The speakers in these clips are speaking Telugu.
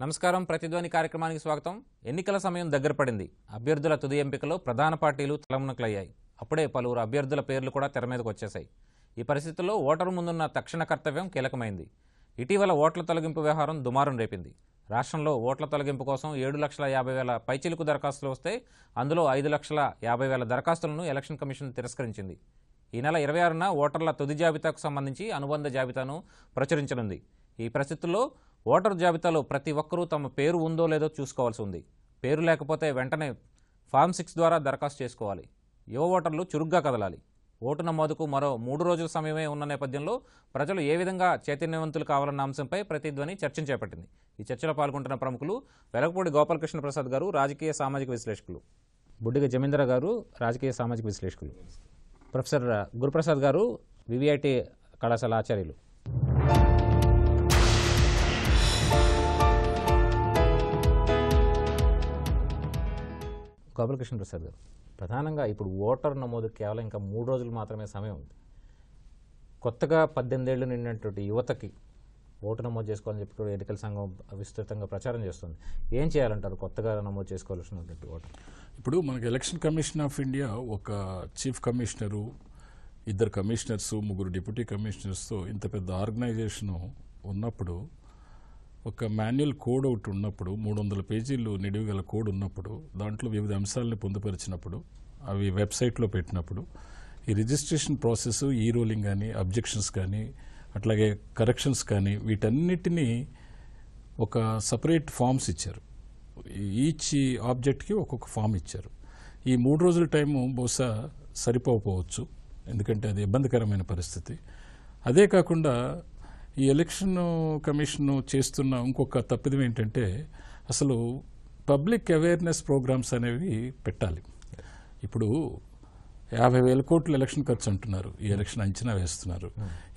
నమస్కారం. ప్రతిధ్వని కార్యక్రమానికి స్వాగతం. ఎన్నికల సమయం దగ్గర పడింది. అభ్యర్థుల తుది ఎంపికలో ప్రధాన పార్టీలు తలమునకలయ్యాయి. అప్పుడే పలువురు అభ్యర్థుల పేర్లు కూడా తెర మీదకు వచ్చేశాయి. ఈ పరిస్థితుల్లో ఓటరు ముందున్న తక్షణ కర్తవ్యం కీలకమైంది. ఇటీవల ఓట్ల తొలగింపు వ్యవహారం దుమారం రేపింది. రాష్ట్రంలో ఓట్ల తొలగింపు కోసం 7,50,000 పైచిలుకు దరఖాస్తులు వస్తే అందులో 5,50,000 దరఖాస్తులను ఎలక్షన్ కమిషన్ తిరస్కరించింది. ఈ నెల 26న ఓటర్ల తుది జాబితాకు సంబంధించి అనుబంధ జాబితాను ప్రచురించనుంది. ఈ పరిస్థితుల్లో ఓటర్ జాబితాలో ప్రతి ఒక్కరూ తమ పేరు ఉందో లేదో చూసుకోవాల్సి ఉంది. పేరు లేకపోతే వెంటనే ఫామ్ 6 ద్వారా దరఖాస్తు చేసుకోవాలి. యువ ఓటర్లు చురుగ్గా కదలాలి. ఓటు నమోదుకు మరో 3 రోజుల సమయమే ఉన్న నేపథ్యంలో ప్రజలు ఏ విధంగా చైతన్యవంతులు కావాలన్న అంశంపై ప్రతిధ్వని చర్చను చేపట్టింది. ఈ చర్చలో పాల్గొంటున్న ప్రముఖులు వెలగపూడి గోపాలకృష్ణ ప్రసాద్ గారు, రాజకీయ సామాజిక విశ్లేషకులు, బుడ్డిగ జమీంద్ర గారు, రాజకీయ సామాజిక విశ్లేషకులు, ప్రొఫెసర్ గురుప్రసాద్ గారు, వివిఐటి కళాశాల ఆచార్యులు. గోపాలకృష్ణ ప్రసాద్ గారు, ప్రధానంగా ఇప్పుడు ఓటర్ నమోదు కేవలం ఇంకా 3 రోజులు మాత్రమే సమయం ఉంది. కొత్తగా 18 ఏళ్లు నిండినటువంటి యువతకి ఓటు నమోదు చేసుకోవాలని చెప్పి కూడా ఎన్నికల సంఘం విస్తృతంగా ప్రచారం చేస్తుంది. ఏం చేయాలంటారు కొత్తగా నమోదు చేసుకోవాల్సినటువంటి ఓటర్? ఇప్పుడు మనకి ఎలక్షన్ కమిషన్ ఆఫ్ ఇండియా ఒక చీఫ్ కమిషనరు, 2 కమిషనర్స్, 3 డిప్యూటీ కమిషనర్స్తో ఇంత పెద్ద ఆర్గనైజేషను ఉన్నప్పుడు, ఒక మాన్యువల్ కోడ్ ఒకటి ఉన్నప్పుడు, 300 పేజీలు నిడివిగల కోడ్ ఉన్నప్పుడు, దాంట్లో వివిధ అంశాలను పొందుపరిచినప్పుడు, అవి వెబ్సైట్లో పెట్టినప్పుడు, ఈ రిజిస్ట్రేషన్ ప్రాసెస్, ఈ రోలింగ్ కానీ, అబ్జెక్షన్స్ కానీ, అట్లాగే కరెక్షన్స్ కానీ, వీటన్నిటినీ ఒక సపరేట్ ఫామ్స్ ఇచ్చారు. ఈచ్ ఆబ్జెక్ట్కి ఒక్కొక్క ఫామ్ ఇచ్చారు. ఈ 3 రోజుల టైము బహుశా సరిపోవచ్చు, ఎందుకంటే అది ఇబ్బందికరమైన పరిస్థితి. అదే కాకుండా ఈ ఎలక్షన్ కమిషన్ చేస్తున్న ఇంకొక తప్పిదం ఏంటంటే, అసలు పబ్లిక్ అవేర్నెస్ ప్రోగ్రామ్స్ అనేవి పెట్టాలి. ఇప్పుడు 50,000 కోట్లు ఎలక్షన్ ఖర్చు అంటున్నారు, ఈ ఎలక్షన్ అంచనా వేస్తున్నారు.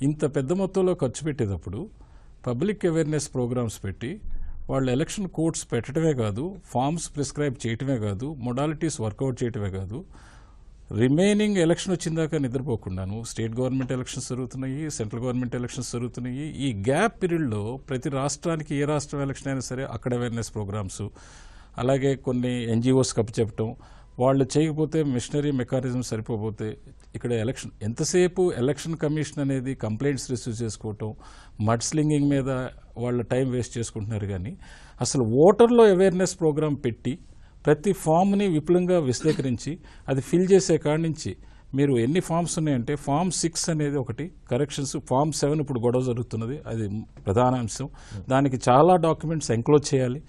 ఇంత పెద్ద మొత్తంలో ఖర్చు పెట్టేటప్పుడు పబ్లిక్ అవేర్నెస్ ప్రోగ్రామ్స్ పెట్టి వాళ్ళు ఎలక్షన్ కోడ్స్ పెట్టడమే కాదు, ఫామ్స్ ప్రిస్క్రైబ్ చేయటమే కాదు, మొడాలిటీస్ వర్కౌట్ చేయటమే కాదు, రిమైనింగ్ ఎలక్షన్ వచ్చిందాకా నిద్రపోకుండాను స్టేట్ గవర్నమెంట్ ఎలక్షన్స్ జరుగుతున్నాయి, సెంట్రల్ గవర్నమెంట్ ఎలక్షన్స్ జరుగుతున్నాయి. ఈ గ్యాప్ పీరియడ్లో ప్రతి రాష్ట్రానికి, ఏ రాష్ట్రం ఎలక్షన్ అయినా సరే అక్కడ అవేర్నెస్ ప్రోగ్రామ్స్, అలాగే కొన్ని ఎన్జిఓస్ కప్పచెప్పటం, వాళ్ళు చేయకపోతే మిషనరీ మెకానిజం సరిపోతే ఇక్కడ ఎలక్షన్ ఎంతసేపు ఎలక్షన్ కమిషన్ అనేది కంప్లైంట్స్ రిసీవ్ చేసుకోవటం, మడ్ స్లింగింగ్ మీద వాళ్ళ టైం వేస్ట్ చేసుకుంటున్నారు. కానీ అసలు ఓటర్లో అవేర్నెస్ ప్రోగ్రామ్ పెట్టి ప్రతి ఫామ్ని విపులంగా విశ్లేషించి అది ఫిల్ చేసే కాడి నుంచి మీరు ఎన్ని ఫామ్స్ ఉన్నాయంటే ఫామ్ 6 అనేది ఒకటి, కరెక్షన్స్, ఫామ్ 7 ఇప్పుడు గొడవ జరుగుతున్నది, అది ప్రధాన అంశం. దానికి చాలా డాక్యుమెంట్స్ ఎంక్లోజ్ చేయాలి,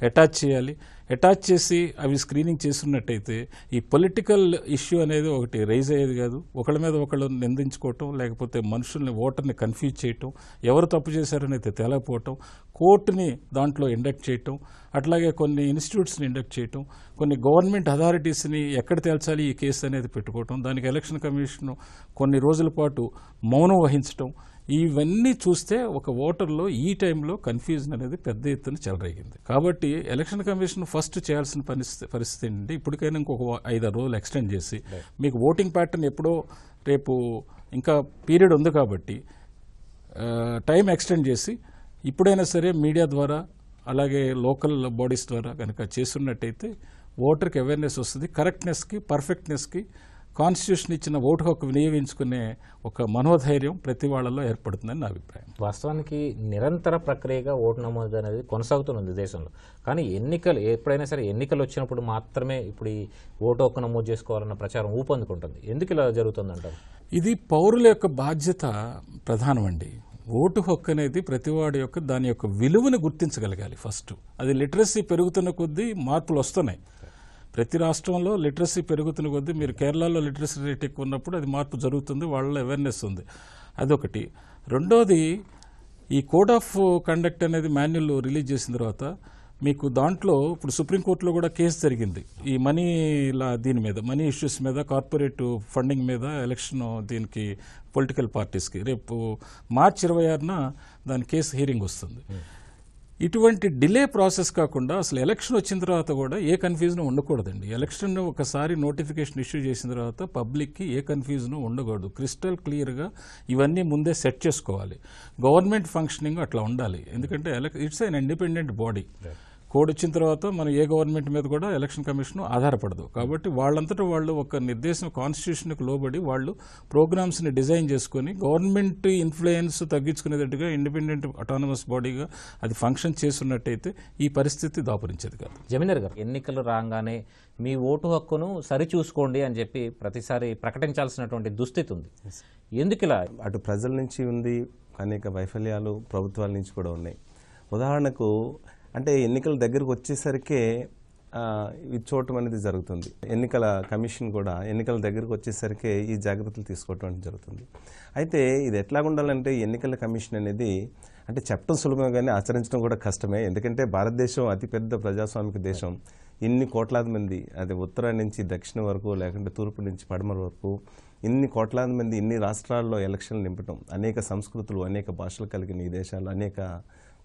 అటాచ్ చేయాలి. అటాచ్ చేసి అవి స్క్రీనింగ్ చేస్తున్నట్టయితే ఈ పొలిటికల్ ఇష్యూ అనేది ఒకటి రైజ్ అయ్యేది కాదు. ఒకళ్ళ మీద ఒకళ్ళు నిందించుకోవటం, లేకపోతే మనుషుల్ని, ఓటర్ని కన్ఫ్యూజ్ చేయటం, ఎవరు తప్పు చేశారనైతే తేలకపోవటం, కోర్టుని దాంట్లో ఇండక్ట్ చేయటం, అట్లాగే కొన్ని ఇన్స్టిట్యూట్స్ని ఇండక్ట్ చేయటం, కొన్ని గవర్నమెంట్ అథారిటీస్ని ఎక్కడ తేల్చాలి ఈ కేసు అనేది పెట్టుకోవటం, దానికి ఎలక్షన్ కమిషన్ కొన్ని రోజుల పాటు మౌనం వహించటం, ఇవన్నీ చూస్తే ఒక ఓటర్లో ఈ టైంలో కన్ఫ్యూజన్ అనేది పెద్ద ఎత్తున చెలరేగింది. కాబట్టి ఎలక్షన్ కమిషన్ ఫస్ట్ చేయాల్సిన పరిస్థితి ఏంటంటే, ఇప్పటికైనా ఇంకొక 5-6 రోజులు ఎక్స్టెండ్ చేసి, మీకు ఓటింగ్ ప్యాటర్న్ ఎప్పుడో రేపు ఇంకా పీరియడ్ ఉంది కాబట్టి టైం ఎక్స్టెండ్ చేసి ఇప్పుడైనా సరే మీడియా ద్వారా, అలాగే లోకల్ బాడీస్ ద్వారా కనుక చేస్తున్నట్టయితే ఓటర్కి అవేర్నెస్ వస్తుంది. కరెక్ట్నెస్కి, పర్ఫెక్ట్నెస్కి, కాన్స్టిట్యూషన్ ఇచ్చిన ఓటు హక్కు వినియోగించుకునే ఒక మనోధైర్యం ప్రతి వాళ్ళలో ఏర్పడుతుందని నా అభిప్రాయం. వాస్తవానికి నిరంతర ప్రక్రియగా ఓటు నమోదు అనేది కొనసాగుతున్నది దేశంలో. కానీ ఎన్నికలు ఎప్పుడైనా సరే ఎన్నికలు వచ్చినప్పుడు మాత్రమే ఇప్పుడు ఈ ఓటు హక్కు నమోదు చేసుకోవాలన్న ప్రచారం ఊపందుకుంటుంది. ఎందుకు ఇలా జరుగుతుందంటారు? ఇది పౌరుల యొక్క బాధ్యత ప్రధానమండి. ఓటు హక్కు అనేది ప్రతివాడి యొక్క దాని యొక్క విలువను గుర్తించగలగాలి ఫస్ట్. అది లిటరసీ పెరుగుతున్న కొద్దీ మార్పులు వస్తున్నాయి. ప్రతి రాష్ట్రంలో లిటరసీ పెరుగుతున్న కొద్దీ, మీరు కేరళలో లిటరసీ రేట్ ఎక్కువ ఉన్నప్పుడు అది మార్పు జరుగుతుంది, వాళ్ళలో అవేర్నెస్ ఉంది. అదొకటి. రెండోది, ఈ కోడ్ ఆఫ్ కండక్ట్ అనేది మాన్యువల్ రిలీజ్ చేసిన తర్వాత మీకు దాంట్లో ఇప్పుడు సుప్రీంకోర్టులో కూడా కేసు జరిగింది ఈ దీని మీద, మనీ ఇష్యూస్ మీద, కార్పొరేట్ ఫండింగ్ మీద, ఎలక్షన్ దీనికి పొలిటికల్ పార్టీస్కి. రేపు మార్చి 26న దాని కేసు హీరింగ్ వస్తుంది. ఇటువంటి డిలే ప్రాసెస్ కాకుండా అసలు ఎలక్షన్ వచ్చిన తర్వాత కూడా ఏ కన్ఫ్యూజన్ ఉండకూడదండి. ఎలక్షన్ ఒకసారి నోటిఫికేషన్ ఇష్యూ చేసిన తర్వాత పబ్లిక్కి ఏ కన్ఫ్యూజన్ ఉండకూడదు. క్రిస్టల్ క్లియర్గా ఇవన్నీ ముందే సెట్ చేసుకోవాలి. గవర్నమెంట్ ఫంక్షనింగ్ అట్లా ఉండాలి. ఎందుకంటే it's an independent body. Code వచ్చిన తర్వాత మనం ఏ గవర్నమెంట్ మీద కూడా ఎలక్షన్ కమిషన్ ఆధారపడదు. కాబట్టి వాళ్ళంతటా వాళ్ళు ఒక నిర్దేశం కాన్స్టిట్యూషన్కి లోబడి వాళ్ళు ప్రోగ్రామ్స్ని డిజైన్ చేసుకొని గవర్నమెంట్ ఇన్ఫ్లుయెన్స్ తగ్గించుకునేటట్టుగా ఇండిపెండెంట్ అటానమస్ బాడీగా అది ఫంక్షన్ చేస్తున్నట్టయితే ఈ పరిస్థితి దాపురించేది కాదు. జమీందర్ గారు, ఎన్నికలు రాగానే మీ ఓటు హక్కును సరిచూసుకోండి అని చెప్పి ప్రతిసారి ప్రకటించాల్సినటువంటి దుస్థితి ఉంది. ఎందుకు ఇలా? అటు ప్రజల నుంచి ఉంది, అనేక వైఫల్యాలు ప్రభుత్వాల నుంచి కూడా ఉన్నాయి. ఉదాహరణకు అంటే ఎన్నికల దగ్గరకు వచ్చేసరికే ఇది చూడటం అనేది జరుగుతుంది. ఎన్నికల కమిషన్ కూడా ఎన్నికల దగ్గరకు వచ్చేసరికి ఈ జాగ్రత్తలు తీసుకోవటం జరుగుతుంది. అయితే ఇది ఎట్లా ఉండాలంటే ఎన్నికల కమిషన్ అనేది అంటే చెప్పడం సులభంగానే ఆచరించడం కూడా కష్టమే. ఎందుకంటే భారతదేశం అతిపెద్ద ప్రజాస్వామిక దేశం. ఇన్ని కోట్లాది మంది, అది ఉత్తర నుంచి దక్షిణం వరకు లేకుంటే తూర్పు నుంచి పడమర వరకు ఇన్ని కోట్లాది మంది ఇన్ని రాష్ట్రాల్లో ఎలక్షన్లు నింపటం, అనేక సంస్కృతులు అనేక భాషలు కలిగిన ఈ దేశాలు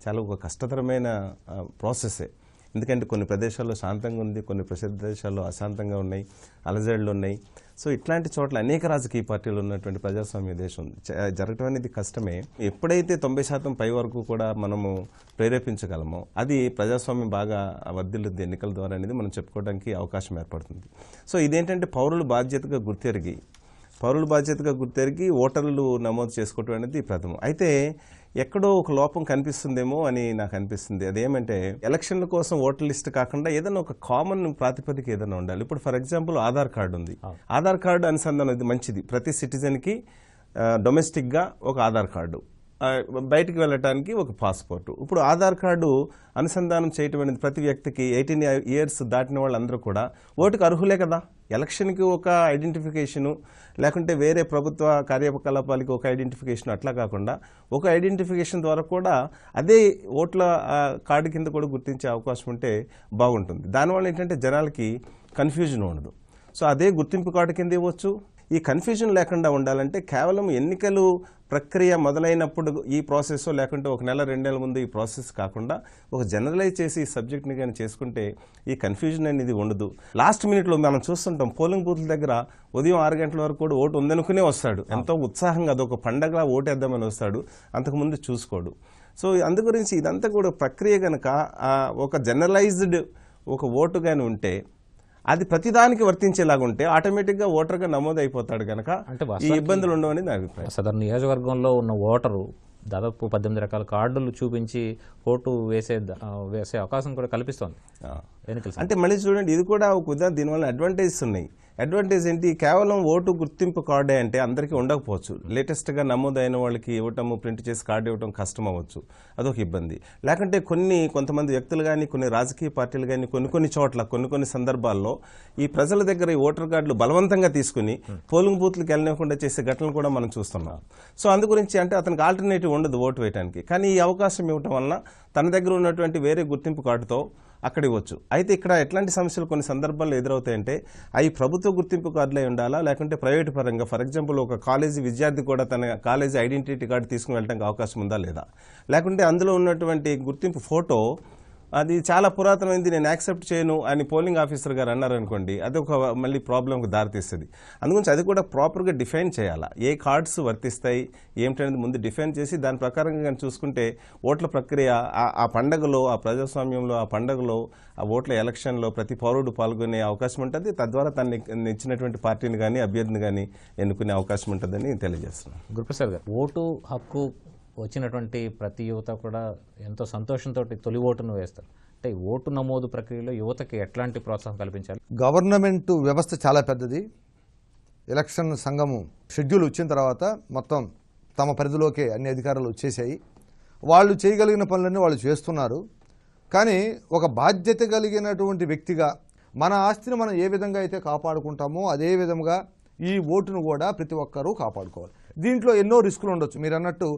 చాలా ఒక కష్టతరమైన ప్రాసెసే. ఎందుకంటే కొన్ని ప్రదేశాల్లో శాంతంగా ఉంది, కొన్ని ప్రదేశాల్లో అశాంతంగా ఉన్నాయి, అలజడులు ఉన్నాయి. సో ఇట్లాంటి చోట్ల అనేక రాజకీయ పార్టీలు ఉన్నటువంటి ప్రజాస్వామ్య దేశం జరగటం అనేది కష్టమే. ఎప్పుడైతే 90% పై వరకు కూడా మనము ప్రేరేపించగలమో అది ప్రజాస్వామ్యం బాగా వర్ధిల్లుద్ది ఎన్నికల ద్వారా అనేది మనం చెప్పుకోవడానికి అవకాశం ఏర్పడుతుంది. సో ఇదేంటంటే పౌరులు బాధ్యతగా గుర్తెరిగి ఓటర్లు నమోదు చేసుకోవటం అనేది ప్రథమం. అయితే ఎక్కడో ఒక లోపం కనిపిస్తుందేమో అని నాకు అనిపిస్తుంది. అదేమంటే ఎలక్షన్ల కోసం ఓటర్ లిస్ట్ కాకుండా ఏదైనా ఒక కామన్ ప్రాతిపదిక ఏదైనా ఉండాలి. ఇప్పుడు ఫర్ ఎగ్జాంపుల్ ఆధార్ కార్డు ఉంది. ఆధార్ కార్డు అనుసంధానం ఇది మంచిది. ప్రతి సిటిజన్కి డొమెస్టిక్గా ఒక ఆధార్ కార్డు, బయటికి వెళ్ళటానికి ఒక పాస్పోర్టు. ఇప్పుడు ఆధార్ కార్డు అనుసంధానం చేయటం అనేది ప్రతి వ్యక్తికి 18 years దాటిన వాళ్ళందరూ కూడా ఓటుకు అర్హులే కదా. ఎలక్షన్కి ఒక ఐడెంటిఫికేషను లేకుంటే వేరే ప్రభుత్వ కార్యకలాపాలకి ఒక ఐడెంటిఫికేషన్ అట్లా కాకుండా ఒక ఐడెంటిఫికేషన్ ద్వారా కూడా అదే ఓట్ల కార్డు కింద కూడా గుర్తించే అవకాశం ఉంటే బాగుంటుంది. దానివల్ల ఏంటంటే జనాలకి కన్ఫ్యూజన్ ఉండదు. సో అదే గుర్తింపు కార్డు కింద ఇవ్వచ్చు. ఈ కన్ఫ్యూజన్ లేకుండా ఉండాలంటే కేవలం ఎన్నికలు ప్రక్రియ మొదలైనప్పుడు ఈ ప్రాసెస్ లేకుంటే 1 నెల 2 నెలల ముందు ఈ ప్రాసెస్ కాకుండా ఒక జనరలైజ్ చేసి ఈ సబ్జెక్ట్ని కానీ చేసుకుంటే ఈ కన్ఫ్యూజన్ అనేది ఉండదు. లాస్ట్ మినిట్లో మనం చూస్తుంటాం పోలింగ్ బూత్ల దగ్గర ఉదయం 6 గంటల వరకు కూడా ఓటు ఉందనుకునే వస్తాడు. ఎంతో ఉత్సాహంగా అదొక పండగలా ఓటేద్దామని వస్తాడు, అంతకుముందు చూసుకోడు. సో అందు గురించి ఇదంతా కూడా ప్రక్రియ కనుక ఒక జనరలైజ్డ్ ఒక ఓటు కానీ ఉంటే అది ప్రతిదానికి వర్తించేలాగా ఉంటే ఆటోమేటిక్గా ఓటర్గా నమోదు అయిపోతాడు కనుక ఈ ఇబ్బందులు ఉండవని నా అభిప్రాయం. సదరు నియోజకవర్గంలో ఉన్న ఓటరు దాదాపు 18 రకాల కార్డులు చూపించి ఓటు వేసే అవకాశం కూడా కల్పిస్తోంది ఎన్నికలు. అంటే మళ్ళీ చూడండి, ఇది కూడా ఒక ఉదాహరణ. దీనివల్ల అడ్వాంటేజెస్ ఉన్నాయి. అడ్వాంటేజ్ ఏంటి? కేవలం ఓటు గుర్తింపు కార్డే అంటే అందరికీ ఉండకపోవచ్చు. లేటెస్ట్గా నమోదైన వాళ్ళకి ఇవ్వటము, ప్రింట్ చేసి కార్డు ఇవ్వటం కష్టం అవ్వచ్చు, అదొక ఇబ్బంది. లేకుంటే కొంతమంది వ్యక్తులు కానీ కొన్ని రాజకీయ పార్టీలు కానీ కొన్ని చోట్ల కొన్ని సందర్భాల్లో ఈ ప్రజల దగ్గర ఈ ఓటర్ కార్డులు బలవంతంగా తీసుకుని పోలింగ్ బూత్లకు వెళ్ళనివ్వకుండా చేసే ఘటనలు కూడా మనం చూస్తున్నాం. సో అందు గురించి అంటే అతనికి ఆల్టర్నేటివ్ ఉండదు ఓటు వేయడానికి. కానీ ఈ అవకాశం ఇవ్వటం వలన తన దగ్గర ఉన్నటువంటి వేరే గుర్తింపు కార్డుతో అక్కడ ఇవ్వచ్చు. అయితే ఇక్కడ ఎట్లాంటి సమస్యలు కొన్ని సందర్భాల్లో ఎదురవుతాయంటే అవి ప్రభుత్వ గుర్తింపు కార్డులే ఉండాలా లేకుంటే ప్రైవేటు పరంగా, ఫర్ ఎగ్జాంపుల్ ఒక కాలేజీ విద్యార్థి కూడా తన కాలేజీ ఐడెంటిటీ కార్డు తీసుకుని వెళ్ళడానికి అవకాశం ఉందా లేదా, లేకుంటే అందులో ఉన్నటువంటి గుర్తింపు ఫోటో అది చాలా పురాతనమైంది నేను యాక్సెప్ట్ చేయను అని పోలింగ్ ఆఫీసర్ గారు అన్నారనుకోండి, అది ఒక మళ్ళీ ప్రాబ్లంకి దారితీస్తుంది. అందుగురించి అది కూడా ప్రాపర్గా డిఫైన్ చేయాలా, ఏ కార్డ్స్ వర్తిస్తాయి ఏమిటనేది ముందు డిఫైన్ చేసి దాని ప్రకారంగా కానీ చూసుకుంటే ఓట్ల ప్రక్రియ ఆ పండగలో, ఆ ప్రజాస్వామ్యంలో, ఆ పండగలో, ఆ ఓట్ల ఎలక్షన్లో ప్రతి పౌరుడు పాల్గొనే అవకాశం ఉంటుంది. తద్వారా తను ఇచ్చినటువంటి పార్టీని కానీ అభ్యర్థిని కానీ ఎన్నుకునే అవకాశం ఉంటుందని తెలియజేస్తున్నాను. గురుప్రసాద్ గారు, ఓటు హక్కు వచ్చినటువంటి ప్రతి యువత కూడా ఎంతో సంతోషంతో తొలి ఓటును వేస్తారు. అంటే ఓటు నమోదు ప్రక్రియలో యువతకి ఎట్లాంటి ప్రోత్సాహం కల్పించాలి? గవర్నమెంట్ వ్యవస్థ చాలా పెద్దది. ఎలక్షన్ సంఘము షెడ్యూల్ వచ్చిన తర్వాత మొత్తం తమ పరిధిలోకే అన్ని అధికారాలు వచ్చేసాయి. వాళ్ళు చేయగలిగిన పనులన్నీ వాళ్ళు చేస్తున్నారు. కానీ ఒక బాధ్యత కలిగినటువంటి వ్యక్తిగా మన ఆస్తిని మనం ఏ విధంగా అయితే కాపాడుకుంటామో అదే విధంగా ఈ ఓటును కూడా ప్రతి ఒక్కరూ కాపాడుకోవాలి. దీంట్లో ఎన్నో రిస్కులు ఉండొచ్చు. మీరు అన్నట్టు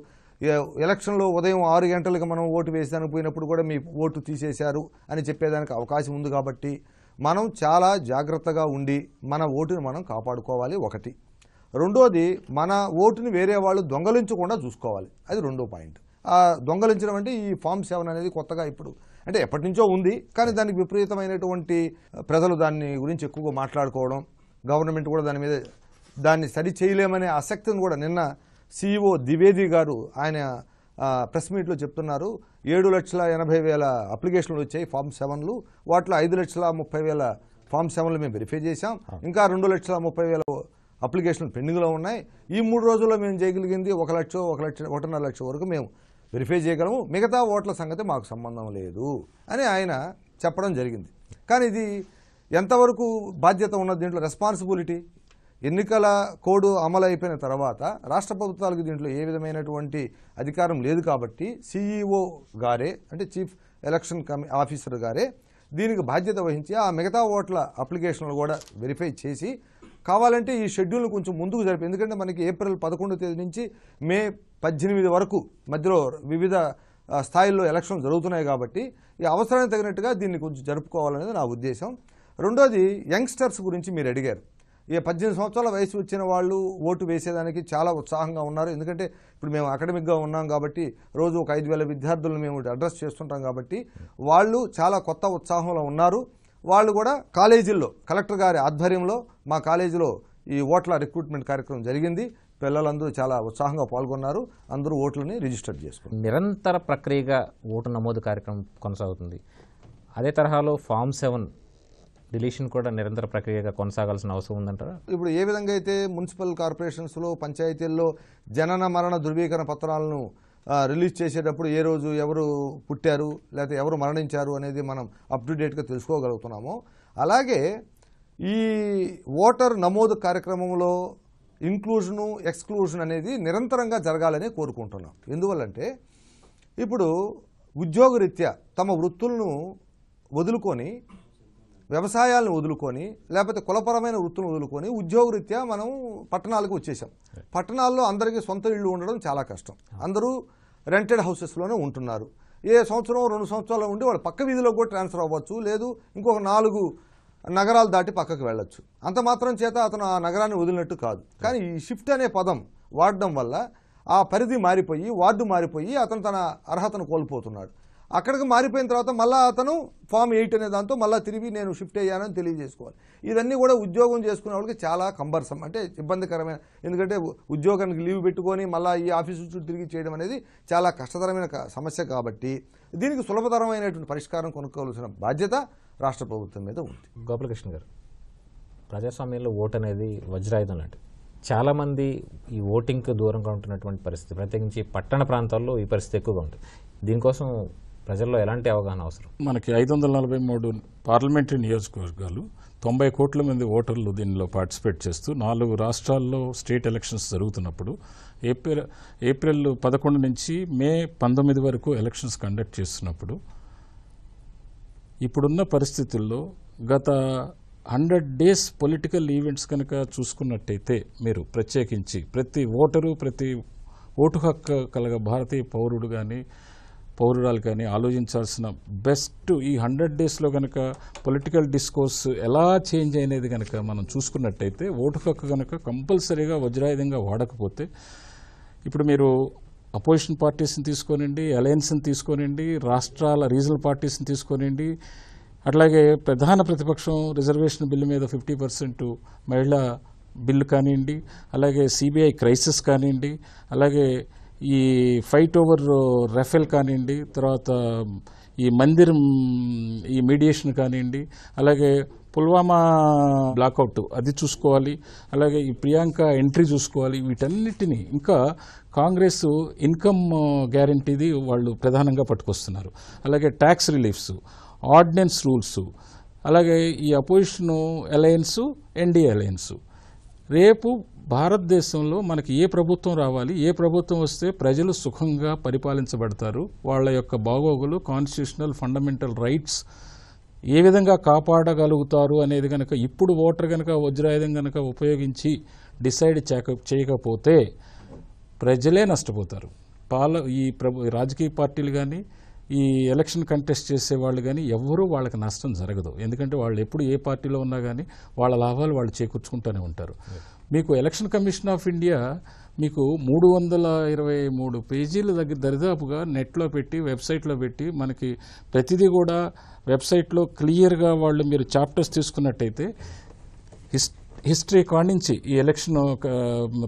ఎలక్షన్లో ఉదయం 6 గంటలకు మనం ఓటు వేసేదానికి పోయినప్పుడు కూడా మీ ఓటు తీసేశారు అని చెప్పేదానికి అవకాశం ఉంది. కాబట్టి మనం చాలా జాగ్రత్తగా ఉండి మన ఓటుని మనం కాపాడుకోవాలి. ఒకటి. రెండోది, మన ఓటుని వేరే వాళ్ళు దొంగలించకుండా చూసుకోవాలి. అది రెండో పాయింట్. ఆ దొంగలించడం అంటే ఈ ఫామ్ 7 అనేది కొత్తగా ఇప్పుడు అంటే ఎప్పటి నుంచో ఉంది, కానీ దానికి విపరీతమైనటువంటి ప్రజలు దాన్ని గురించి ఎక్కువగా మాట్లాడుకోవడం, గవర్నమెంట్ కూడా దాన్ని సరి చేయలేమనే ఆసక్తిని కూడా నిన్న CEO ద్వివేది గారు ఆయన ప్రెస్ మీట్లో చెప్తున్నారు. 7,80,000 అప్లికేషన్లు వచ్చాయి ఫామ్ 7లు, వాటిలో 5,30,000 ఫామ్ 7లు మేము వెరిఫై చేశాం, ఇంకా 2,30,000 అప్లికేషన్లు పెండింగ్లో ఉన్నాయి. ఈ 3 రోజుల్లో మేము చేయగలిగింది 1,1,5 లక్ష వరకు మేము వెరిఫై చేయగలము, మిగతా ఓట్ల సంగతి మాకు సంబంధం లేదు అని ఆయన చెప్పడం జరిగింది. కానీ ఇది ఎంతవరకు బాధ్యత ఉన్నది, దీంట్లో రెస్పాన్సిబిలిటీ? ఎన్నికల కోడ్ అమలు అయిపోయిన తర్వాత రాష్ట్ర ప్రభుత్వాలకు దీంట్లో ఏ విధమైనటువంటి అధికారం లేదు కాబట్టి CEO గారే అంటే చీఫ్ ఎలక్షన్ ఆఫీసర్ గారే దీనికి బాధ్యత వహించి ఆ మిగతా ఓట్ల అప్లికేషన్లు కూడా వెరిఫై చేసి కావాలంటే ఈ షెడ్యూల్ను కొంచెం ముందుకు జరిపి, ఎందుకంటే మనకి ఏప్రిల్ 11వ తేదీ నుంచి మే 18 వరకు మధ్యలో వివిధ స్థాయిల్లో ఎలక్షన్లు జరుగుతున్నాయి కాబట్టి ఈ అవసరానికి తగినట్టుగా దీన్ని కొంచెం జరుపుకోవాలనేది నా ఉద్దేశం. రెండోది, యంగ్స్టర్స్ గురించి మీరు అడిగారు. ఈ 18 సంవత్సరాల వయసు వచ్చిన వాళ్ళు ఓటు వేసేదానికి చాలా ఉత్సాహంగా ఉన్నారు. ఎందుకంటే ఇప్పుడు మేము అకాడమిక్గా ఉన్నాం కాబట్టి రోజు ఒక 5,000 విద్యార్థులను మేము అడ్రస్ చేస్తుంటాం కాబట్టి వాళ్ళు చాలా కొత్త ఉత్సాహంలో ఉన్నారు. వాళ్ళు కూడా కాలేజీల్లో కలెక్టర్ గారి ఆధ్వర్యంలో మా కాలేజీలో ఈ ఓట్ల రిక్రూట్మెంట్ కార్యక్రమం జరిగింది. పిల్లలందరూ చాలా ఉత్సాహంగా పాల్గొన్నారు, అందరూ ఓట్లని రిజిస్టర్ చేసుకున్నారు. నిరంతర ప్రక్రియగా ఓటు నమోదు కార్యక్రమం కొనసాగుతుంది. అదే తరహాలో ఫామ్ 7 డిలీషన్ కూడా నిరంతర ప్రక్రియగా కొనసాగాల్సిన అవసరం ఉందంటారా? ఇప్పుడు ఏ విధంగా అయితే మున్సిపల్ కార్పొరేషన్స్లో పంచాయతీల్లో జనన మరణ ధృవీకరణ పత్రాలను రిలీజ్ చేసేటప్పుడు ఏ రోజు ఎవరు పుట్టారు లేకపోతే ఎవరు మరణించారు అనేది మనం అప్ టు డేట్గా తెలుసుకోగలుగుతున్నాము, అలాగే ఈ ఓటర్ నమోదు కార్యక్రమంలో ఇంక్లూజను ఎక్స్క్లూజన్ అనేది నిరంతరంగా జరగాలని కోరుకుంటున్నాం. ఎందువల్లంటే ఇప్పుడు ఉద్యోగరీత్యా తమ వృత్తులను వదులుకొని, వ్యవసాయాలను వదులుకొని, లేకపోతే కులపరమైన వృత్తులను వదులుకొని ఉద్యోగరీత్యా మనం పట్టణాలకు వచ్చేసాం. పట్టణాల్లో అందరికీ సొంత ఇళ్ళు ఉండడం చాలా కష్టం, అందరూ రెంటెడ్ హౌసెస్లోనే ఉంటున్నారు. ఏ సంవత్సరం 2 సంవత్సరాలు ఉండి వాళ్ళు పక్క వీధిలో కూడా ట్రాన్స్ఫర్ అవ్వచ్చు, లేదు ఇంకొక 4 నగరాలు దాటి పక్కకు వెళ్ళొచ్చు. అంత మాత్రం చేత అతను ఆ నగరాన్ని వదిలినట్టు కాదు. కానీ ఈ షిఫ్ట్ అనే పదం వాడడం వల్ల ఆ పరిధి మారిపోయి, వార్డు మారిపోయి అతను తన అర్హతను కోల్పోతున్నాడు. అక్కడికి మారిపోయిన తర్వాత మళ్ళీ అతను ఫామ్ 8 అనే దాంతో మళ్ళీ తిరిగి నేను షిఫ్ట్ అయ్యానని తెలియజేసుకోవాలి. ఇవన్నీ కూడా ఉద్యోగం చేసుకునే వాళ్ళకి చాలా కంబర్సం, అంటే ఇబ్బందికరమైన, ఎందుకంటే ఉద్యోగానికి లీవ్ పెట్టుకొని మళ్ళీ ఈ ఆఫీసు చుట్టూ తిరిగి చేయడం అనేది చాలా కష్టతరమైన సమస్య కాబట్టి దీనికి సులభతరమైనటువంటి పరిష్కారం కొనుక్కోవాల్సిన బాధ్యత రాష్ట్ర ప్రభుత్వం మీద ఉంది. గోపాలకృష్ణ గారు, ప్రజాస్వామ్యంలో ఓటు అనేది వజ్రాయుధం లాంటిది. చాలామంది ఈ ఓటింగ్కి దూరంగా ఉంటున్నటువంటి పరిస్థితి, ప్రత్యేకించి పట్టణ ప్రాంతాల్లో ఈ పరిస్థితి ఎక్కువగా ఉంటుంది. దీనికోసం ప్రజల్లో ఎలాంటి అవగాహన అవసరం? మనకి 543 పార్లమెంటరీ నియోజకవర్గాలు, 90 కోట్ల మంది ఓటర్లు దీనిలో పార్టిసిపేట్ చేస్తూ 4 రాష్ట్రాల్లో స్టేట్ ఎలక్షన్స్ జరుగుతున్నప్పుడు ఏప్రిల్ 11 నుంచి మే 19 వరకు ఎలక్షన్స్ కండక్ట్ చేస్తున్నప్పుడు ఇప్పుడున్న పరిస్థితుల్లో గత 100 డేస్ పొలిటికల్ ఈవెంట్స్ కనుక చూసుకున్నట్టయితే మీరు ప్రత్యేకించి ప్రతి ఓటరు, ప్రతి ఓటు హక్కు కలగ భారతీయ పౌరుడు కానీ పౌరురాలు కానీ ఆలోచించాల్సిన బెస్ట్ ఈ 100 డేస్లో కనుక పొలిటికల్ డిస్కోర్స్ ఎలా చేంజ్ అయినది కనుక మనం చూసుకున్నట్టయితే ఓటు హక్కు కనుక కంపల్సరీగా వజ్రాయుధంగా వాడకపోతే, ఇప్పుడు మీరు అపోజిషన్ పార్టీస్ని తీసుకోనండి, అలయన్స్ని తీసుకోనండి, రాష్ట్రాల రీజనల్ పార్టీస్ని తీసుకోనండి, అట్లాగే ప్రధాన ప్రతిపక్షం రిజర్వేషన్ బిల్లు మీద 50% మహిళా బిల్లు కానివ్వండి, అలాగే CBI క్రైసిస్ కానివ్వండి, అలాగే ఈ ఫైట్ ఓవర్ రఫేల్ కానివ్వండి, తర్వాత ఈ మందిర్ ఈ మీడియేషన్ కానివ్వండి, అలాగే పుల్వామా బ్లాకౌట్ అది చూసుకోవాలి, అలాగే ఈ ప్రియాంక ఎంట్రీ చూసుకోవాలి. వీటన్నిటినీ ఇంకా కాంగ్రెస్ ఇన్కమ్ గ్యారంటీది వాళ్ళు ప్రధానంగా పట్టుకొస్తున్నారు. అలాగే ట్యాక్స్ రిలీఫ్స్, ఆర్డినెన్స్ రూల్స్, అలాగే ఈ అపోజిషన్ అలయన్స్, NDA అలయన్స్. రేపు భారతదేశంలో మనకి ఏ ప్రభుత్వం రావాలి, ఏ ప్రభుత్వం వస్తే ప్రజలు సుఖంగా పరిపాలించబడతారు, వాళ్ళ యొక్క బాగోగులు, కాన్స్టిట్యూషనల్ ఫండమెంటల్ రైట్స్ ఏ విధంగా కాపాడగలుగుతారు అనేది కనుక ఇప్పుడు ఓటర్ కనుక వజ్రాయుధం కనుక ఉపయోగించి డిసైడ్ చేయకపోతే ప్రజలే నష్టపోతారు. ఈ రాజకీయ పార్టీలు కానీ ఈ ఎలక్షన్ కంటెస్ట్ చేసే వాళ్ళు కానీ ఎవరూ వాళ్ళకి నష్టం జరగదు. ఎందుకంటే వాళ్ళు ఎప్పుడు ఏ పార్టీలో ఉన్నా కానీ వాళ్ళ లాభాలు వాళ్ళు చేకూర్చుకుంటూనే ఉంటారు. మీకు ఎలక్షన్ కమిషన్ ఆఫ్ ఇండియా మీకు 323 పేజీల దగ్గర దరిదాపుగా నెట్లో పెట్టి వెబ్సైట్లో పెట్టి మనకి ప్రతిదీ కూడా వెబ్సైట్లో క్లియర్గా వాళ్ళు మీరు చాప్టర్స్ తీసుకున్నట్టయితే హిస్టరీ కాడించి ఈ ఎలక్షన్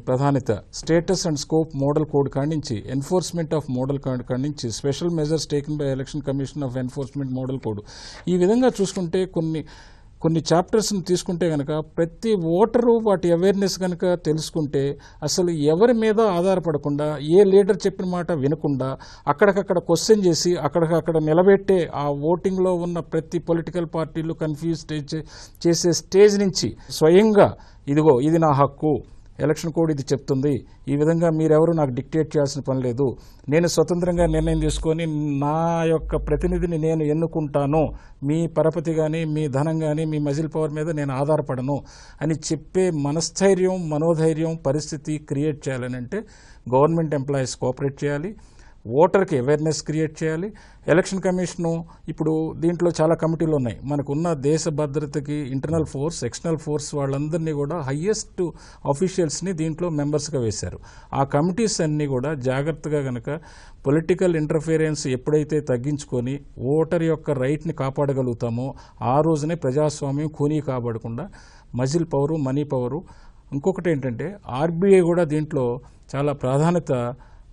ప్రాధాన్యత, status and scope model code కాడించి, ఎన్ఫోర్స్మెంట్ ఆఫ్ మోడల్ కోడ్ కాడించి, special measures taken by election commission of enforcement model code, ఈ విధంగా చూసుకుంటే కొన్ని చాప్టర్స్ని తీసుకుంటే కనుక ప్రతి ఓటరు వాటి అవేర్నెస్ కనుక తెలుసుకుంటే అసలు ఎవరి మీద ఆధారపడకుండా, ఏ లీడర్ చెప్పిన మాట వినకుండా అక్కడికక్కడ క్వశ్చన్ చేసి అక్కడికక్కడ నిలబెట్టే ఆ ఓటింగ్లో ఉన్న ప్రతి పొలిటికల్ పార్టీలు కన్ఫ్యూజ్ చేసే స్టేజ్ నుంచి స్వయంగా ఇదిగో ఇది నా హక్కు, ఎలక్షన్ కోడ్ ఇది చెప్తుంది, ఈ విధంగా మీరెవరు నాకు డిక్టేట్ చేయాల్సిన పని లేదు, నేను స్వతంత్రంగా నిర్ణయం తీసుకొని నా యొక్క ప్రతినిధిని నేను ఎన్నుకుంటాను, మీ పరపతి కానీ మీ ధనం కానీ మీ మజిల్ పవర్ మీద నేను ఆధారపడను అని చెప్పే మనస్థైర్యం, మనోధైర్యం పరిస్థితి క్రియేట్ చేయాలని అంటే గవర్నమెంట్ ఎంప్లాయీస్ కోఆపరేట్ చేయాలి, ఓటర్కి అవేర్నెస్ క్రియేట్ చేయాలి. ఎలక్షన్ కమిషను ఇప్పుడు దీంట్లో చాలా కమిటీలు ఉన్నాయి. మనకున్న దేశ భద్రతకి ఇంటర్నల్ ఫోర్స్, ఎక్స్టర్నల్ ఫోర్స్ వాళ్ళందరినీ కూడా హయ్యెస్ట్ ఆఫీషియల్స్ని దీంట్లో మెంబర్స్గా వేశారు. ఆ కమిటీస్ అన్నీ కూడా జాగ్రత్తగా కనుక పొలిటికల్ ఇంటర్ఫిరెన్స్ ఎప్పుడైతే తగ్గించుకొని ఓటర్ యొక్క రైట్ని కాపాడగలుగుతామో ఆ రోజునే ప్రజాస్వామ్యం ఖూనీ కాబడకుండా మజిల్ పవరు, మనీ పవరు. ఇంకొకటి ఏంటంటే ఆర్బీఐ కూడా దీంట్లో చాలా ప్రాధాన్యత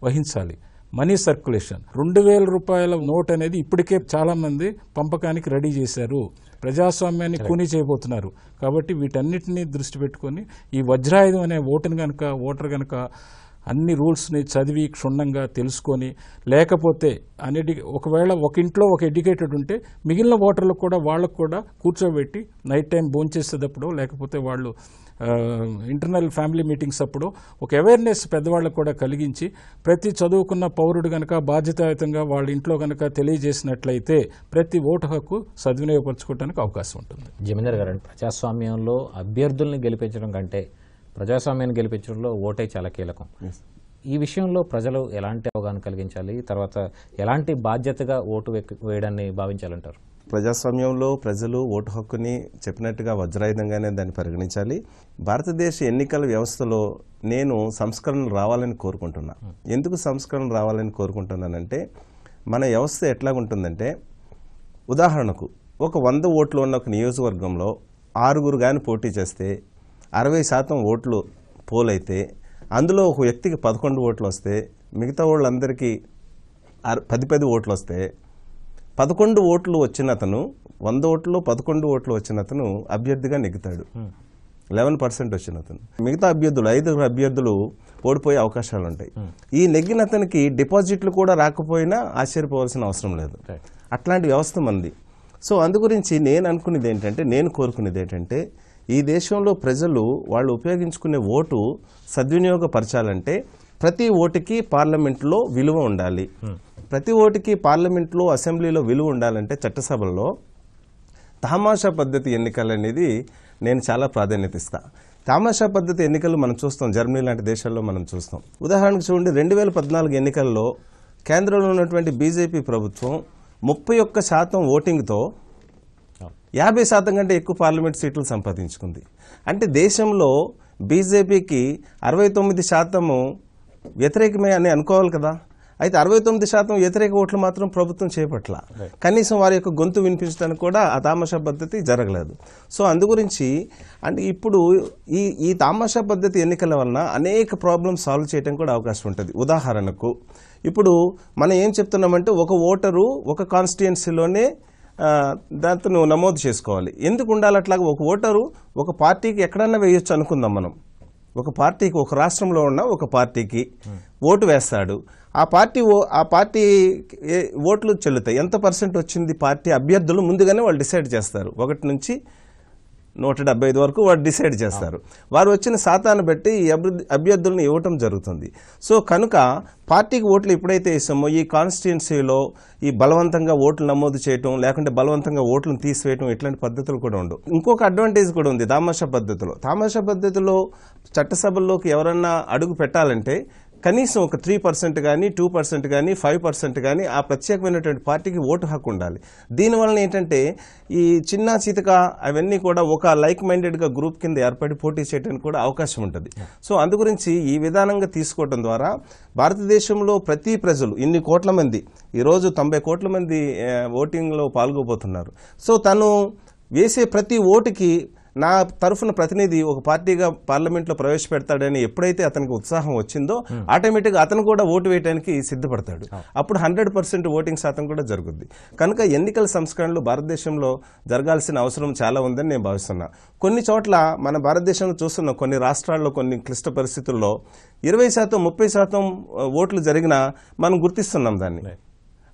వహించాలి. మనీ సర్క్యులేషన్, 2000 రూపాయల నోట్ అనేది ఇప్పటికే చాలామంది పంపకానికి రెడీ చేశారు, ప్రజాస్వామ్యాన్ని కూనీ చేయబోతున్నారు. కాబట్టి వీటన్నిటినీ దృష్టి పెట్టుకొని ఈ వజ్రాయుధం అనే ఓటర్ కనుక అన్ని రూల్స్ని చదివి క్షుణ్ణంగా తెలుసుకొని, లేకపోతే ఒకవేళ ఒక ఇంట్లో ఒక ఎడ్యుకేటెడ్ ఉంటే మిగిలిన ఓటర్లకు కూడా వాళ్ళకు కూడా కూర్చోబెట్టి నైట్ టైం భోంచేసేటప్పుడు, లేకపోతే వాళ్ళు ఇంటర్నల్ ఫ్యామిలీ మీటింగ్స్ అప్పుడు ఒక అవేర్నెస్ పెద్దవాళ్ళకు కూడా కలిగించి ప్రతి చదువుకున్న పౌరుడు కనుక బాధ్యతాయుతంగా వాళ్ళ ఇంట్లో కనుక తెలియజేసినట్లయితే ప్రతి ఓటు హక్కు సద్వినియోగపరచుకోవడానికి అవకాశం ఉంటుంది. జమీందర్ గారు, ప్రజాస్వామ్యంలో అభ్యర్థుల్ని గెలిపించడం కంటే ప్రజాస్వామ్యాన్ని గెలిపించడంలో ఓటే చాలా కీలకం. ఈ విషయంలో ప్రజలు ఎలాంటి అవగాహన కలిగించాలి, తర్వాత ఎలాంటి బాధ్యతగా ఓటు వేయడాన్ని భావించాలంటారు? ప్రజాస్వామ్యంలో ప్రజలు ఓటు హక్కుని చెప్పినట్టుగా వజ్రాయుధంగానే దాన్ని పరిగణించాలి. భారతదేశ ఎన్నికల వ్యవస్థలో నేను సంస్కరణలు రావాలని కోరుకుంటున్నా. ఎందుకు సంస్కరణ రావాలని కోరుకుంటున్నానంటే, మన వ్యవస్థ ఎట్లాగుంటుందంటే, ఉదాహరణకు ఒక 100 ఓట్లు ఉన్న ఒక నియోజకవర్గంలో 6 కానీ పోటీ చేస్తే 60% ఓట్లు పోలైతే అందులో ఒక వ్యక్తికి 11 ఓట్లు వస్తే మిగతా వాళ్ళందరికీ 10 ఓట్లు వస్తే 11 ఓట్లు వచ్చిన అతను 100 ఓట్లు 11 ఓట్లు వచ్చిన అతను అభ్యర్థిగా నెగ్గుతాడు. 11% వచ్చిన అతను, మిగతా అభ్యర్థులు 5 అభ్యర్థులు ఓడిపోయే అవకాశాలు ఉంటాయి. ఈ నెగ్గిన అతనికి డిపాజిట్లు కూడా రాకపోయినా ఆశ్చర్యపోవాల్సిన అవసరం లేదు. అట్లాంటి వ్యవస్థ మంది. సో అందుగురించి నేను కోరుకునేది ఏంటంటే ఈ దేశంలో ప్రజలు వాళ్ళు ఉపయోగించుకునే ఓటు సద్వినియోగపరచాలంటే ప్రతి ఓటుకి పార్లమెంట్లో విలువ ఉండాలి. ప్రతి ఓటుకి పార్లమెంట్లో, అసెంబ్లీలో విలువ ఉండాలంటే చట్టసభల్లో తమాషా పద్ధతి ఎన్నికలు అనేది నేను చాలా ప్రాధాన్యత ఇస్తా. తమాషా పద్ధతి ఎన్నికలు మనం చూస్తాం, జర్మనీ లాంటి దేశాల్లో మనం చూస్తాం. ఉదాహరణకు చూడండి, 2014 ఎన్నికల్లో కేంద్రంలో ఉన్నటువంటి బీజేపీ ప్రభుత్వం 31% ఓటింగ్తో 50% కంటే ఎక్కువ పార్లమెంట్ సీట్లు సంపాదించుకుంది. అంటే దేశంలో బీజేపీకి 69% వ్యతిరేకమే అని అనుకోవాలి కదా. అయితే 69% వ్యతిరేక ఓట్లు మాత్రం ప్రభుత్వం చేపట్ల. కనీసం వారి యొక్క గొంతు వినిపించడానికి కూడా ఆ తామాషా పద్ధతి జరగలేదు. సో అందుగురించి అంటే ఇప్పుడు ఈ తామాషా పద్ధతి ఎన్నికల వలన అనేక ప్రాబ్లమ్స్ సాల్వ్ చేయడం కూడా అవకాశం ఉంటుంది. ఉదాహరణకు ఇప్పుడు మనం ఏం చెప్తున్నామంటే ఒక ఓటరు ఒక కాన్స్టిట్యుయెన్సీలోనే దాంతో నమోదు చేసుకోవాలి. ఎందుకు ఉండాలి అట్లాగా? ఒక ఓటరు ఒక పార్టీకి ఎక్కడన్నా వేయొచ్చు అనుకుందాం మనం. ఒక పార్టీకి, ఒక రాష్ట్రంలో ఉన్న ఒక పార్టీకి ఓటు వేస్తాడు. ఆ పార్టీ ఓట్లు చెల్లుతాయి. ఎంత % వచ్చింది పార్టీ అభ్యర్థులు ముందుగానే వాళ్ళు డిసైడ్ చేస్తారు. 1 నుంచి 175 వరకు వారు డిసైడ్ చేస్తారు. వారు వచ్చిన శాతాన్ని బట్టి ఈ అభ్యర్థులను ఇవ్వటం జరుగుతుంది. సో కనుక పార్టీకి ఓట్లు ఎప్పుడైతే ఇస్తామో ఈ కాన్స్టిట్యుయెన్సీలో ఈ బలవంతంగా ఓట్లు నమోదు చేయటం, లేకుంటే బలవంతంగా ఓట్లను తీసివేయటం, ఇట్లాంటి పద్ధతులు కూడా ఉండవు. ఇంకొక అడ్వాంటేజ్ కూడా ఉంది తామాషా పద్ధతిలో. తామాషా పద్ధతిలో చట్టసభల్లోకి ఎవరన్నా అడుగు పెట్టాలంటే కనీసం ఒక 3% కానీ 2% కానీ 5% కానీ ఆ ప్రత్యేకమైనటువంటి పార్టీకి ఓటు హక్కు ఉండాలి. దీనివల్ల ఏంటంటే ఈ చిన్న చితక అవన్నీ కూడా ఒక లైక్ మైండెడ్గా గ్రూప్ కింద ఏర్పడి పోటీ చేయడానికి కూడా అవకాశం ఉంటుంది. సో అందు గురించి ఈ విధానంగా తీసుకోవడం ద్వారా భారతదేశంలో ప్రతి ప్రజలు ఇన్ని కోట్ల మంది ఈరోజు 90 కోట్ల మంది ఓటింగ్లో పాల్గొబోతున్నారు. సో తను వేసే ప్రతి ఓటుకి నా తరఫున ప్రతినిధి ఒక పార్టీగా పార్లమెంట్లో ప్రవేశపెడతాడని ఎప్పుడైతే అతనికి ఉత్సాహం వచ్చిందో ఆటోమేటిక్గా అతను కూడా ఓటు వేయడానికి సిద్ధపడతాడు. అప్పుడు 100% ఓటింగ్ శాతం కూడా జరుగుద్ది. కనుక ఎన్నికల సంస్కరణలు భారతదేశంలో జరగాల్సిన అవసరం చాలా ఉందని నేను భావిస్తున్నా. కొన్ని చోట్ల మన భారతదేశంలో చూస్తున్నాం, కొన్ని రాష్ట్రాల్లో కొన్ని క్లిష్ట పరిస్థితుల్లో 20% 30% ఓట్లు జరిగినా మనం గుర్తిస్తున్నాం దాన్ని.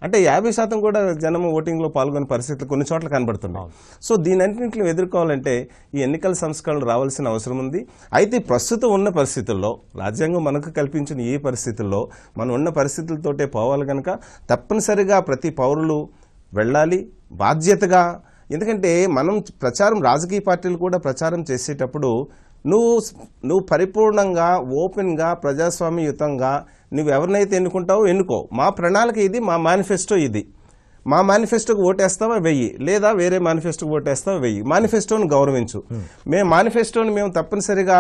అంటే 50% కూడా జనం ఓటింగ్లో పాల్గొనే పరిస్థితులు కొన్ని చోట్ల కనబడుతున్నాయి. సో దీనన్నింటిని ఎదుర్కోవాలంటే ఈ ఎన్నికల సంస్కరణలు రావాల్సిన అవసరం ఉంది. అయితే ప్రస్తుతం ఉన్న పరిస్థితుల్లో రాజ్యాంగం మనకు కల్పించిన ఈ పరిస్థితుల్లో మనం ఉన్న పరిస్థితులతోటే పోవాలి కనుక తప్పనిసరిగా ప్రతి పౌరులు వెళ్ళాలి బాధ్యతగా. ఎందుకంటే మనం ప్రచారం రాజకీయ పార్టీలు కూడా ప్రచారం చేసేటప్పుడు నువ్వు పరిపూర్ణంగా ఓపెన్గా ప్రజాస్వామ్యయుతంగా నువ్వు ఎవరినైతే ఎన్నుకుంటావో ఎన్నుకో, మా ప్రణాళిక ఇది, మా మేనిఫెస్టో ఇది, మా మేనిఫెస్టోకి ఓటేస్తావా వెయ్యి, లేదా వేరే మేనిఫెస్టోకి ఓటేస్తావా వెయ్యి. మేనిఫెస్టోని గౌరవించు. మేనిఫెస్టోని మేము తప్పనిసరిగా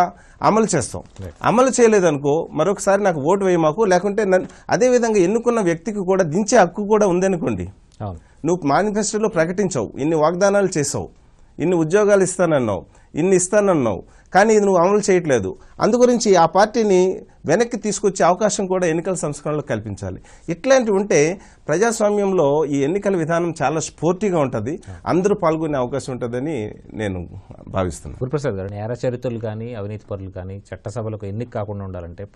అమలు చేస్తాం. అమలు చేయలేదనుకో మరొకసారి నాకు ఓటు వేయి మాకు, లేకుంటే అదేవిధంగా ఎన్నుకున్న వ్యక్తికి కూడా దించే హక్కు కూడా ఉందనుకోండి. నువ్వు మేనిఫెస్టోలో ప్రకటించావు, ఇన్ని వాగ్దానాలు చేసావు, ఇన్ని ఉద్యోగాలు ఇస్తానన్నావు, ఇన్ని ఇస్తానన్నావు, కానీ ఇది నువ్వు అమలు చేయట్లేదు. అందుగురించి ఆ పార్టీని వెనక్కి తీసుకొచ్చే అవకాశం కూడా ఎన్నికల సంస్కరణలో కల్పించాలి. ఇట్లాంటివి ఉంటే ప్రజాస్వామ్యంలో ఈ ఎన్నికల విధానం చాలా స్ఫూర్తిగా ఉంటుంది, అందరూ పాల్గొనే అవకాశం ఉంటుందని నేను భావిస్తున్నాను. గురుప్రసాద్ గారు, నేర చరిత్రలు కానీ అవినీతి పరులు కానీ చట్టసభలకు ఎన్నిక కాకుండా ఉండాలంటే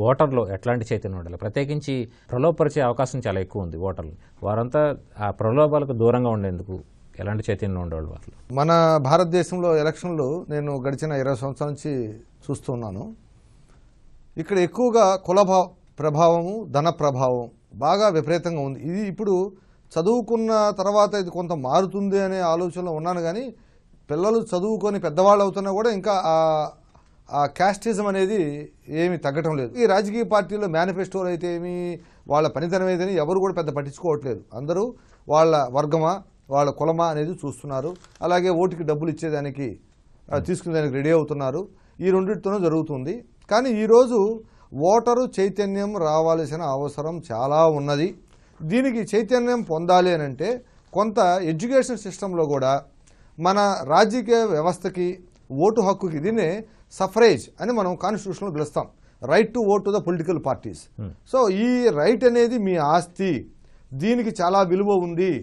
ఓటర్లో ఎట్లాంటి చైతన్యం ఉండాలి? ప్రత్యేకించి ప్రలోభపరిచే అవకాశం చాలా ఎక్కువ ఉంది ఓటర్లు. వారంతా ఆ ప్రలోభాలకు దూరంగా ఉండేందుకు ఎలాంటి చైతన్యం ఉండేవాళ్ళు వాళ్ళు? మన భారతదేశంలో ఎలక్షన్లు నేను గడిచిన 20 సంవత్సరాల నుంచి చూస్తున్నాను. ఇక్కడ ఎక్కువగా కుల ప్రభావము, ధన ప్రభావం బాగా విపరీతంగా ఉంది. ఇది ఇప్పుడు చదువుకున్న తర్వాత ఇది కొంత మారుతుంది అనే ఆలోచనలో ఉన్నాను, కానీ పిల్లలు చదువుకొని పెద్దవాళ్ళు అవుతున్నా కూడా ఇంకా ఆ క్యాస్టిజం అనేది ఏమి తగ్గటం లేదు. ఈ రాజకీయ పార్టీలో మేనిఫెస్టోలు అయితే ఏమి, వాళ్ళ పనితనం అయితే ఎవరు కూడా పెద్ద పట్టించుకోవట్లేదు. అందరూ వాళ్ళ వర్గమా వాళ్ళ కులమా అనేది చూస్తున్నారు. అలాగే ఓటుకి డబ్బులు ఇచ్చేదానికి తీసుకునేదానికి రెడీ అవుతున్నారు. ఈ రెండింటితోనూ జరుగుతుంది. కానీ ఈరోజు ఓటరు చైతన్యం రావాల్సిన అవసరం చాలా ఉన్నది. దీనికి చైతన్యం పొందాలి అని అంటే కొంత ఎడ్యుకేషన్ సిస్టంలో కూడా మన రాజకీయ వ్యవస్థకి ఓటు హక్కుకి, దీన్నే సఫరేజ్ అని మనం కాన్స్టిట్యూషన్లో పిలుస్తాం, right to vote to the political parties. So ఈ రైట్ అనేది మీ ఆస్తి, దీనికి చాలా విలువ ఉంది,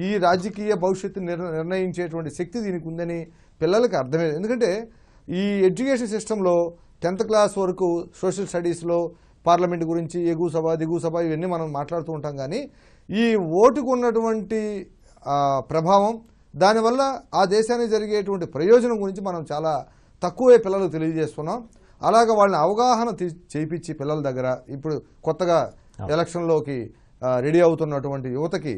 ఈ రాజకీయ భవిష్యత్తు నిర్ణయించేటువంటి శక్తి దీనికి ఉందని పిల్లలకి అర్థమయ్యేది. ఎందుకంటే ఈ ఎడ్యుకేషన్ సిస్టంలో 10th క్లాస్ వరకు సోషల్ స్టడీస్లో పార్లమెంట్ గురించి ఎగువ సభ దిగువ సభ ఇవన్నీ మనం మాట్లాడుతూ ఉంటాం, కానీ ఈ ఓటుకు ఉన్నటువంటి ప్రభావం, దానివల్ల ఆ దేశానికి జరిగేటువంటి ప్రయోజనం గురించి మనం చాలా తక్కువే పిల్లలకు తెలియజేస్తున్నాం. అలాగే వాళ్ళని అవగాహన చేయించి పిల్లల దగ్గర ఇప్పుడు కొత్తగా ఎలక్షన్లోకి రెడీ అవుతున్నటువంటి యువతకి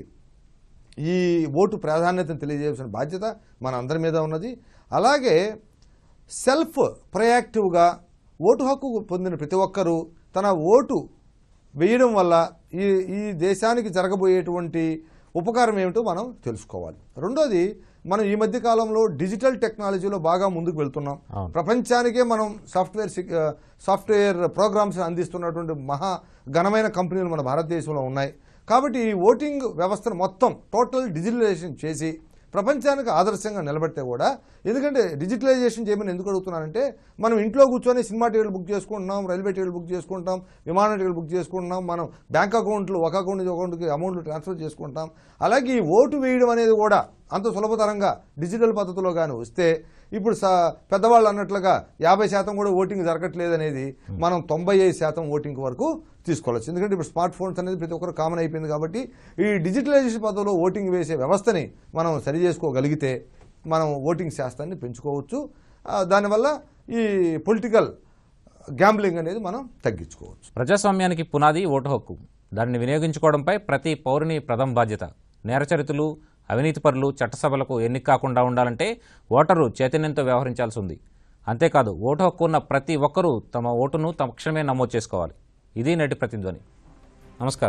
ఈ ఓటు ప్రాధాన్యతను తెలియజేయాల్సిన బాధ్యత మన అందరి మీద ఉన్నది. అలాగే సెల్ఫ్ ప్రయాక్టివ్గా ఓటు హక్కు పొందిన ప్రతి ఒక్కరూ తన ఓటు వేయడం వల్ల ఈ దేశానికి జరగబోయేటువంటి ఉపకారం ఏమిటో మనం తెలుసుకోవాలి. రెండోది, మనం ఈ మధ్య కాలంలో డిజిటల్ టెక్నాలజీలో బాగా ముందుకు వెళ్తున్నాం. ప్రపంచానికే మనం సాఫ్ట్వేర్ ప్రోగ్రామ్స్ అందిస్తున్నటువంటి మహా ఘనమైన కంపెనీలు మన భారతదేశంలో ఉన్నాయి. కాబట్టి ఈ ఓటింగ్ వ్యవస్థను మొత్తం టోటల్ డిజిటలైజేషన్ చేసి ప్రపంచానికి ఆదర్శంగా నిలబడితే కూడా, ఎందుకంటే డిజిటలైజేషన్ చేయమని ఎందుకు అడుగుతున్నానంటే, మనం ఇంట్లో కూర్చొని సినిమా టికెట్లు బుక్ చేసుకుంటున్నాం, రైల్వే టికెట్లు బుక్ చేసుకుంటాం, విమాన టికెట్లు బుక్ చేసుకుంటున్నాం, మనం బ్యాంక్ అకౌంట్లు ఒక అకౌంట్ నుంచి అకౌంట్కి అమౌంట్లు ట్రాన్స్ఫర్ చేసుకుంటాం. అలాగే ఈ ఓటు వేయడం అనేది కూడా అంత సులభతరంగా డిజిటల్ పద్ధతిలో కానీ వస్తే, ఇప్పుడు పెద్దవాళ్ళు అన్నట్లుగా 50% కూడా ఓటింగ్ జరగట్లేదు అనేది మనం 95% ఓటింగ్ వరకు తీసుకోవచ్చు. ఎందుకంటే ఇప్పుడు స్మార్ట్ ఫోన్స్ అనేది ప్రతి ఒక్కరు కామన్ అయిపోయింది. కాబట్టి ఈ డిజిటలైజేషన్ పద్ధతిలో ఓటింగ్ వేసే వ్యవస్థని మనం సరి చేసుకోగలిగితే మనం ఓటింగ్ శాస్త్రాన్ని పెంచుకోవచ్చు. దానివల్ల ఈ పొలిటికల్ గ్యాంబ్లింగ్ అనేది మనం తగ్గించుకోవచ్చు. ప్రజాస్వామ్యానికి పునాది ఓటు హక్కు. దాన్ని వినియోగించుకోవడంపై ప్రతి పౌరుని ప్రథమ బాధ్యత. నేరచరితులు, అవినీతి పరులు చట్టసభలకు ఎన్నిక కాకుండా ఉండాలంటే ఓటరు చైతన్యంతో వ్యవహరించాల్సి ఉంది. అంతేకాదు, ఓటు హక్కు ఉన్న ప్రతి ఒక్కరూ తమ ఓటును తక్షణమే నమోదు చేసుకోవాలి. ఇది నేటి ప్రతిధ్వని. నమస్కారం.